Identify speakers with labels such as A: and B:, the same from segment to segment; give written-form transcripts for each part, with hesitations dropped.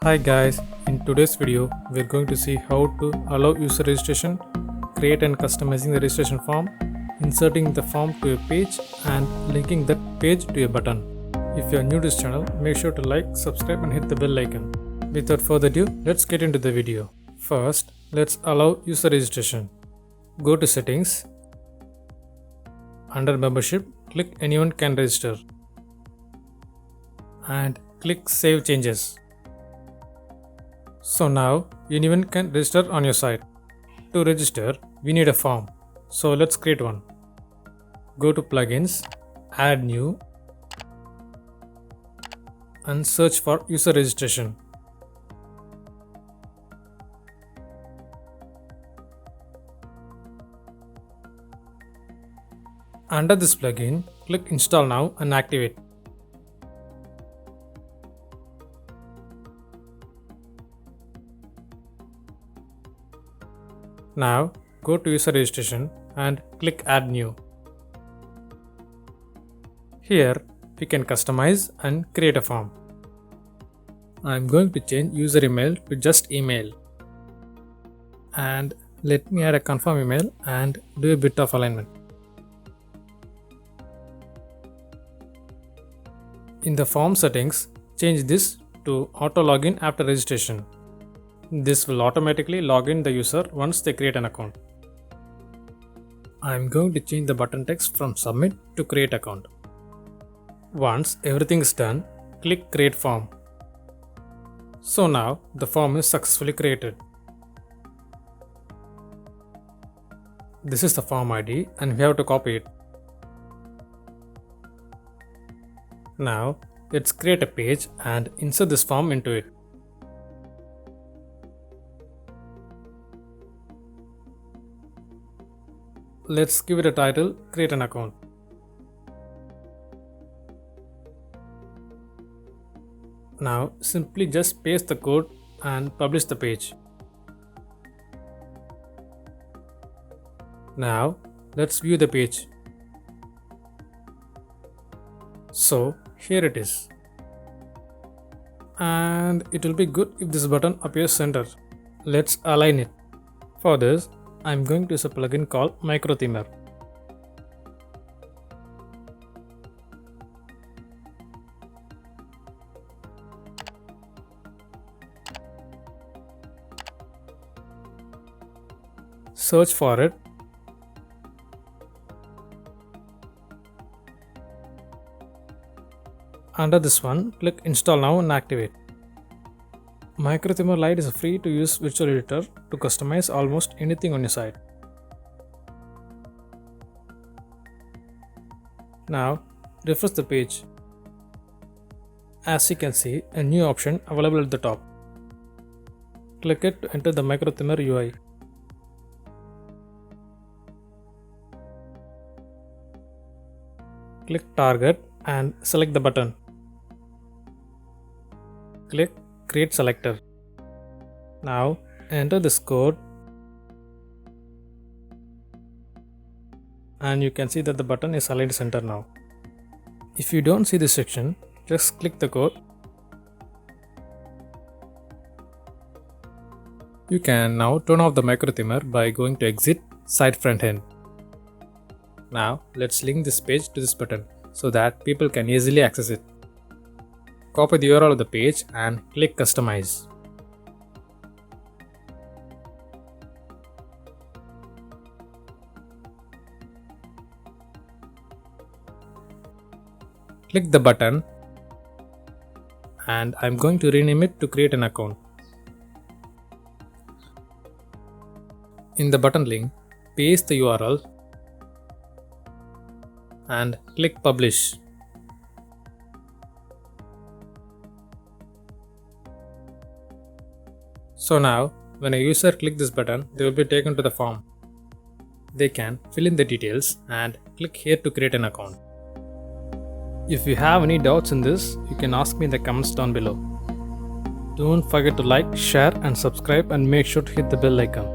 A: Hi guys, in today's video we're going to see how to allow user registration, create and customizing the registration form, inserting the form to a page and linking that page to a button. If you are new to this channel, make sure to like, subscribe and hit the bell icon. Without further ado, let's get into the video. First, let's allow user registration. Go to settings. Under membership, click anyone can register and click save changes. So now anyone can register on your site. To register, we need a form. So let's create one. Go to plugins, add new and search for user registration. Under this plugin, click install now and activate. Now go to user registration and click add new. Here we can customize and create a form. I am going to change user email to just email. And let me add a confirm email and do a bit of alignment. In the form settings, change this to auto login after registration. This will automatically log in the user once they create an account. I am going to change the button text from submit to create account. Once everything is done, click create form. So now the form is successfully created. This is the form ID and we have to copy it. Now let's create a page and insert this form into it. Let's give it a title, create an account. Now simply just paste the code and publish the page. Now let's view the page. So here it is. And it will be good if this button appears center. Let's align it. For this, I am going to use a plugin called Micro Themer. Search for it. Under this one, click install now and activate. Micro Themer Lite is a free to use virtual editor to customize almost anything on your site. Now refresh the page. As you can see, a new option available at the top. Click it to enter the Micro Themer UI. Click target and select the button. Click create selector. Now enter this code and you can see that the button is aligned center now. If you don't see this section, just click the code. You can now turn off the Micro Themer by going to exit site front end. Now let's link this page to this button so that people can easily access it. Copy the URL of the page and click customize. Click the button and I'm going to rename it to create an account. In the button link, paste the URL and click publish. So now, when a user clicks this button, they will be taken to the form. They can fill in the details and click here to create an account. If you have any doubts in this, you can ask me in the comments down below. Don't forget to like, share and subscribe and make sure to hit the bell icon.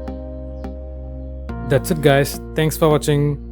A: That's it guys, thanks for watching.